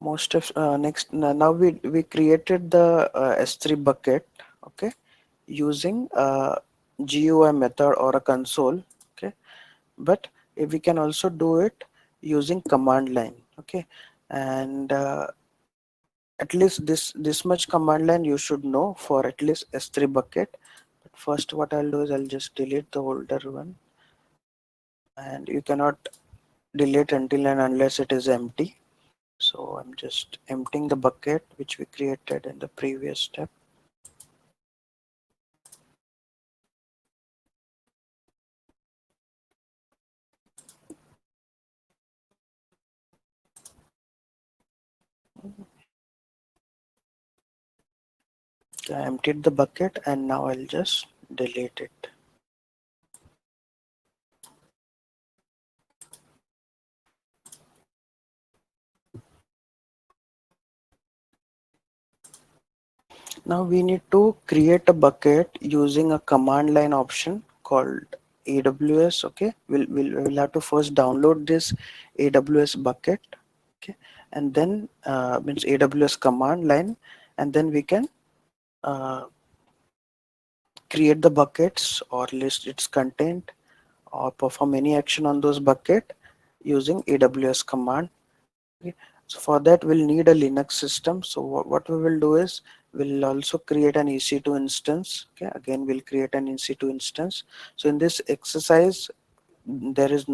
most of next now we created the S3 bucket, okay, using a GUI method or a console, okay, but if we can also do it using command line, okay, and at least this much command line you should know for at least S3 bucket. But first what I'll do is I'll just delete the older one, and you cannot delete until and unless it is empty. So I'm just emptying the bucket which we created in the previous step. I emptied the bucket and now I'll just delete it. Now we need to create a bucket using a command line option called AWS. Okay, we'll have to first download this AWS bucket. Okay, and then means AWS command line, and then we can uh, create the buckets or list its content or perform any action on those bucket using AWS command. Okay. So for that we'll need a Linux system. So what we will do is we'll also create an EC2 instance. Okay, again we'll create an EC2 instance. So in this exercise there is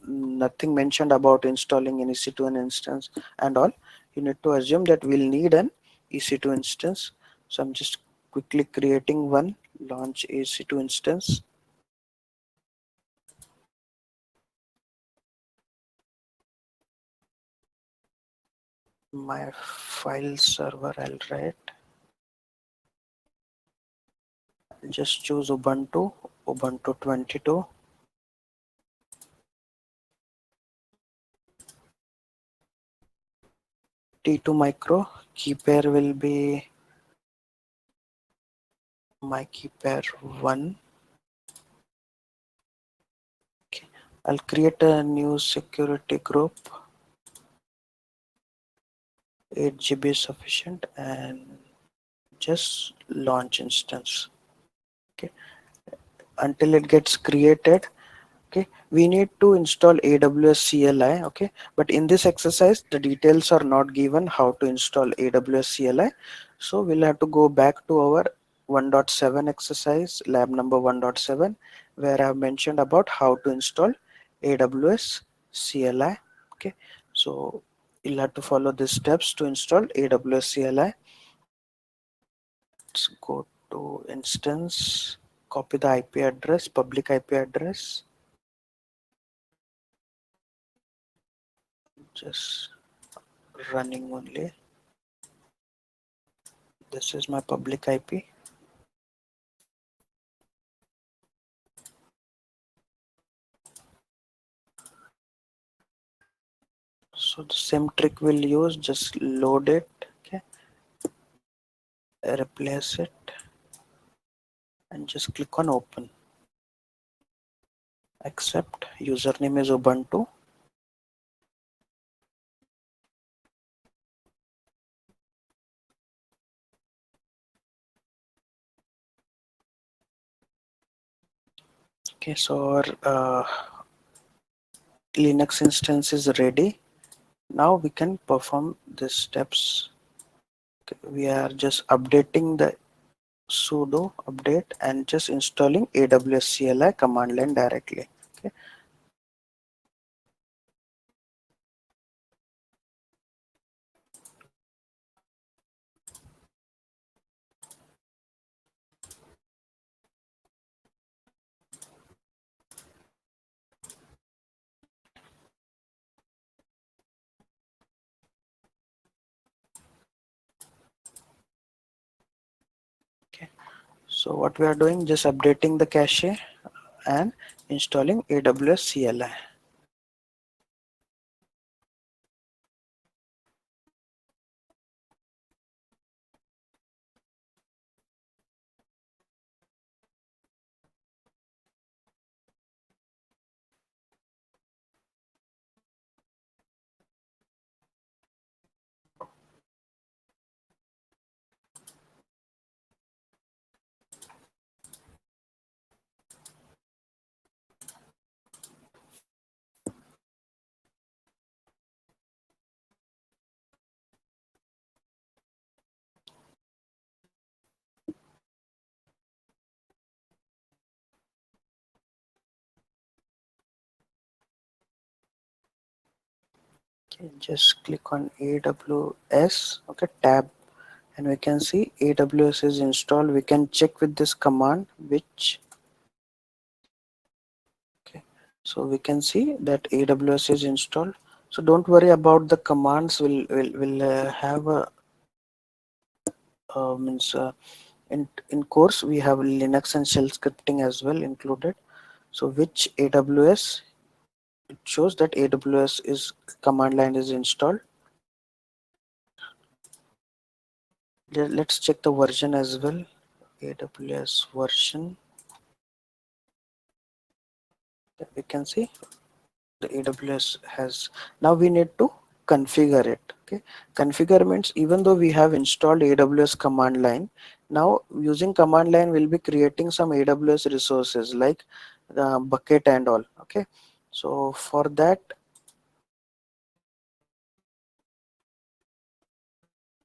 nothing mentioned about installing an EC2 instance and all. You need to assume that we'll need an EC2 instance. So I'm just quickly creating one launch EC2 instance. My file server I'll write. Just choose Ubuntu 22. T2 micro. Key pair will be my key pair 1. Okay. I'll create a new security group. 8 GB is sufficient and just launch instance. Okay. Until it gets created, okay, we need to install AWS CLI. Okay, but in this exercise the details are not given how to install AWS CLI, so we'll have to go back to our 1.7 exercise, lab number 1.7, where I've mentioned about how to install AWS CLI. Okay, so you'll have to follow these steps to install AWS CLI. Let's go to instance, copy the IP address, public IP address, just running only. This is my public IP. So the same trick we'll use, just load it, okay, replace it, and just click on open. Accept. Username is Ubuntu. Okay, so our Linux instance is ready. Now we can perform these steps. Okay, we are just updating the sudo update and just installing AWS CLI command line directly. Okay. Okay. So what we are doing, just updating the cache and installing AWS CLI. Okay, just click on AWS, okay, tab, and we can see AWS is installed. We can check with this command which, okay, so we can see that AWS is installed. So don't worry about the commands. We'll have a means in course we have Linux and shell scripting as well included. So which AWS, it shows that AWS is command line is installed. Let's check the version as well. AWS version, we can see the AWS has. Now we need to configure it. Okay, configure means even though we have installed AWS command line, now using command line we'll be creating some AWS resources like bucket and all. Okay, so for that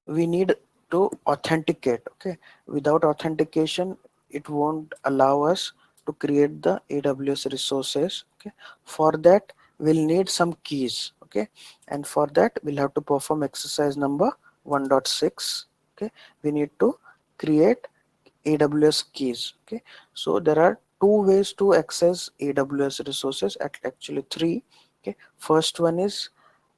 we need to authenticate. Okay, without authentication it won't allow us to create the AWS resources. Okay, for that we'll need some keys. Okay, and for that we'll have to perform exercise number 1.6. Okay, we need to create AWS keys. Okay, so there are two ways to access AWS resources, actually three. Okay, first one is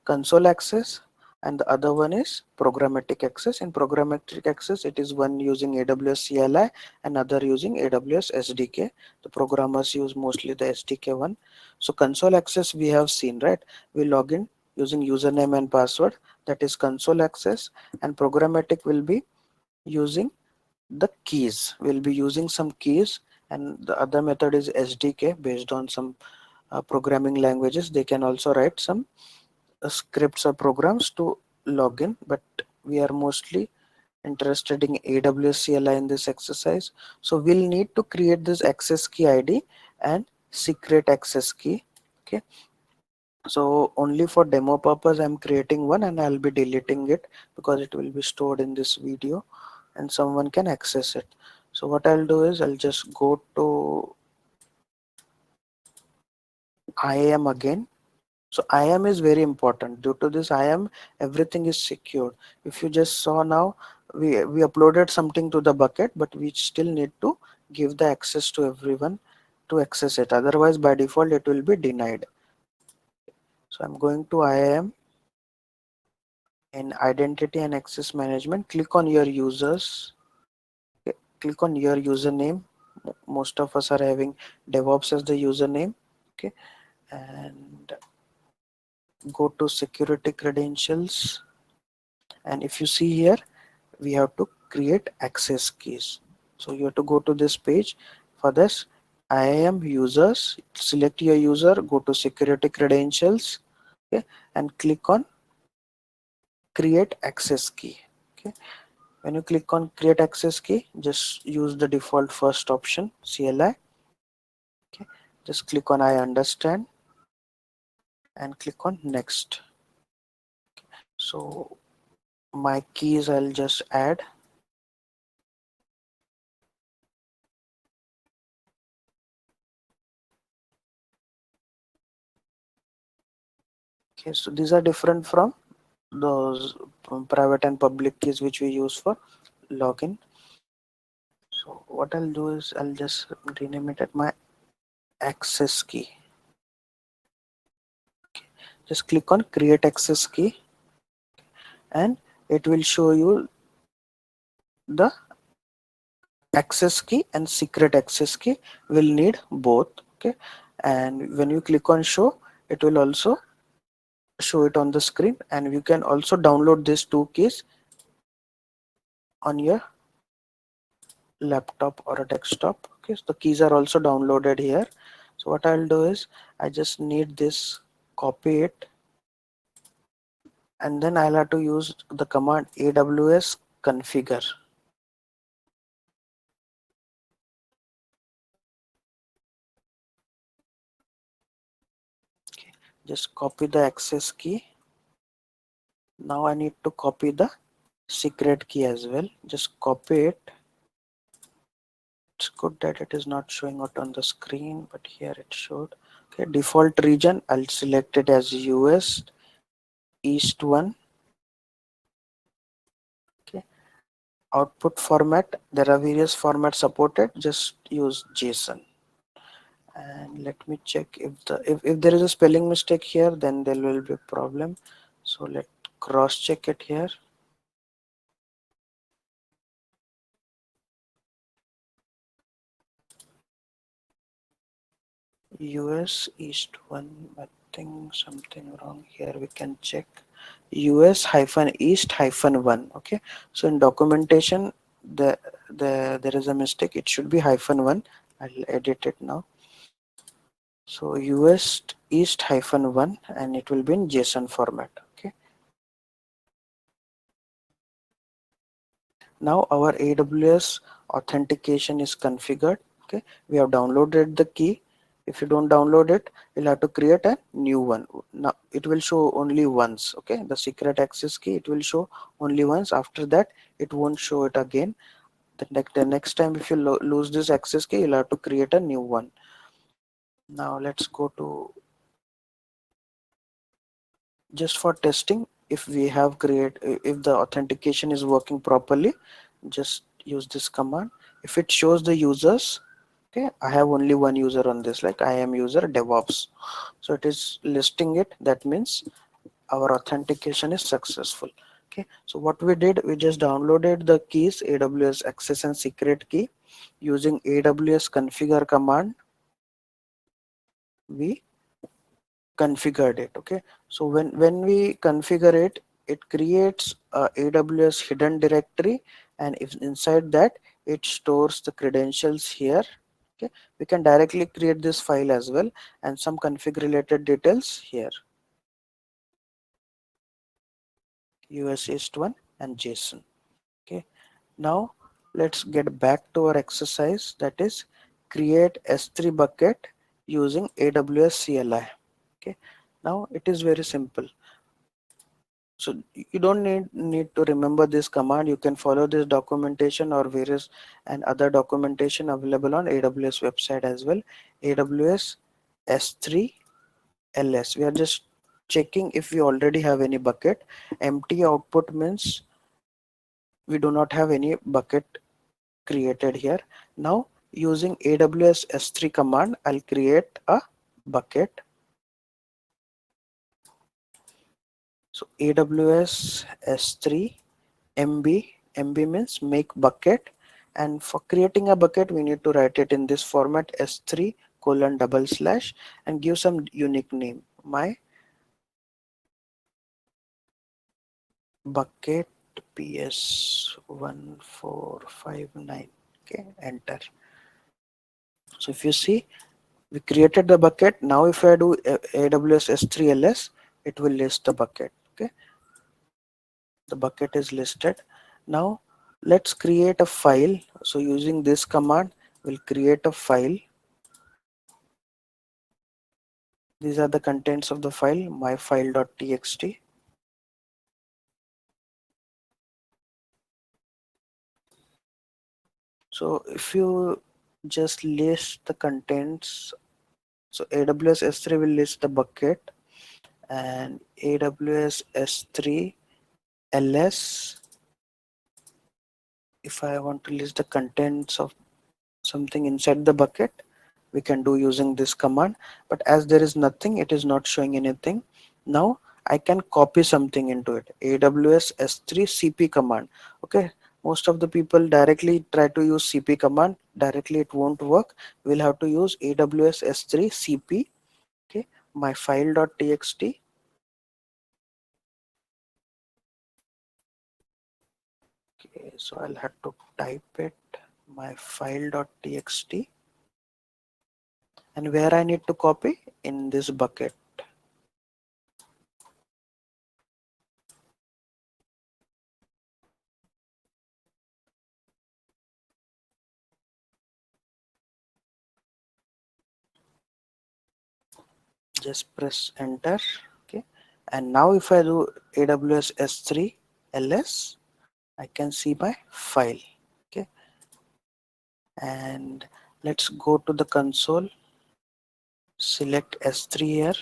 console access, and the other one is programmatic access. In programmatic access it is one using AWS CLI and other using AWS SDK. The programmers use mostly the SDK one. So console access we have seen, right? We log in using username and password, that is console access, and programmatic will be using the keys. We'll be using some keys, and the other method is SDK based on some programming languages. They can also write some scripts or programs to log in, but we are mostly interested in AWS CLI in this exercise. So we'll need to create this access key ID and secret access key. Okay, so only for demo purpose I'm creating one, and I'll be deleting it because it will be stored in this video and someone can access it. So what I'll do is I'll just go to IAM again. So IAM is very important. Due to this IAM, everything is secured. If you just saw now, we uploaded something to the bucket, but we still need to give the access to everyone to access it. Otherwise, by default, it will be denied. So I'm going to IAM. In identity and access management, click on your users. Okay, click on your username. Most of us are having DevOps as the username. Okay, and go to security credentials, and if you see here we have to create access keys. So you have to go to this page. For this, IAM users, select your user, go to security credentials, okay, and click on create access key. Okay, when you click on create access key, just use the default first option, CLI. Okay, just click on I understand and click on next. So my keys I'll just add. Okay, so these are different from those private and public keys which we use for login. So what I'll do is I'll just rename it at my access key. Okay, just click on create access key, and it will show you the access key and secret access key. Will need both. Okay, and when you click on show, it will also show it on the screen, and you can also download these two keys on your laptop or a desktop. Okay, so the keys are also downloaded here. So what I'll do is I just need this, copy it, and then I'll have to use the command AWS configure. Okay, just copy the access key. Now I need to copy the secret key as well. Just copy it. It's good that it is not showing out on the screen, but here it showed. Okay, default region, I'll select it as US. east 1. Okay, output format, there are various formats supported, just use JSON. And let me check if there is a spelling mistake here, then there will be a problem. So let cross check it here. US East 1, I think something wrong here, we can check. US hyphen East hyphen 1. Okay, so in documentation there is a mistake, it should be hyphen 1. I'll edit it now. So US East hyphen 1, and it will be in JSON format. Okay, now our AWS authentication is configured. Okay, we have downloaded the key. If you don't download it, you'll have to create a new one. Now it will show only once. Okay, the secret access key, it will show only once. After that, it won't show it again. The next time if you lose this access key, you'll have to create a new one. Now let's go to, just for testing, if we have if the authentication is working properly, just use this command. If it shows the users, okay, I have only one user on this, like I am user DevOps, so it is listing it, that means our authentication is successful. Okay, so what we did, we just downloaded the keys, AWS access and secret key, using AWS configure command. We configured it. Okay, so when we configure it, it creates a AWS hidden directory, and if inside that it stores the credentials here. Okay, we can directly create this file as well, and some config related details here, US East 1 and JSON. Okay, now let's get back to our exercise, that is create S3 bucket using AWS CLI. Okay, now it is very simple. So you don't need to remember this command. You can follow this documentation or various and other documentation available on AWS website as well. AWS S3 LS. We are just checking if we already have any bucket. Empty output means we do not have any bucket created here. Now using AWS S3 command, I'll create a bucket. So AWS S3 MB means make bucket, and for creating a bucket we need to write it in this format, S3 colon double slash, and give some unique name, my bucket PS1459. Okay, enter. So if you see, we created the bucket. Now if I do AWS S3 LS, it will list the bucket. Okay, the bucket is listed. Now let's create a file. So using this command, we'll create a file. These are the contents of the file, myfile.txt. So if you just list the contents, so AWS S3 will list the bucket, and AWS S3 LS, if I want to list the contents of something inside the bucket, we can do using this command. But as there is nothing, it is not showing anything. Now I can copy something into it, AWS S3 CP command. Okay, most of the people directly try to use CP command, directly it won't work. We'll have to use AWS S3 CP. Okay, my file.txt. Okay, so I'll have to type it, my file.txt, and where I need to copy, in this bucket. Just press enter. Okay, and now if I do AWS S3 LS, I can see my file. Okay, and let's go to the console, select S3 here,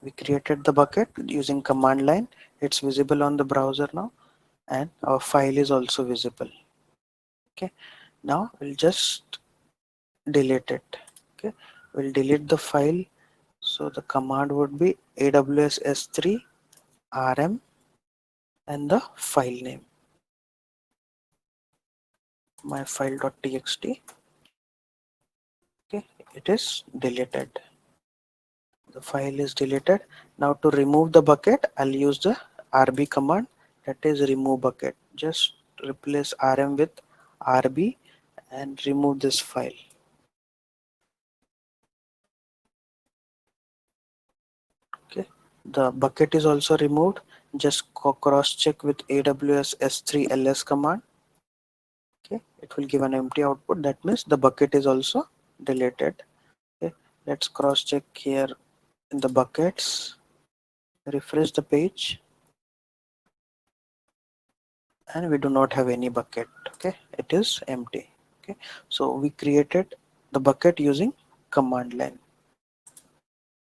We created the bucket using command line. It's visible on the browser now, and our file is also visible. Okay, now we'll just delete it. Okay, we'll delete the file. So the command would be AWS S3 RM and the file name, my file.txt. Okay, it is deleted. The file is deleted. Now to remove the bucket, I'll use the RB command, that is remove bucket. Just replace RM with RB and remove this file. Okay, the bucket is also removed. Just cross check with AWS S3 ls command. Okay, it will give an empty output. That means the bucket is also deleted. Okay, let's cross check here in the buckets, refresh the page, and we do not have any bucket. Okay, it is empty. Okay, so we created the bucket using command line.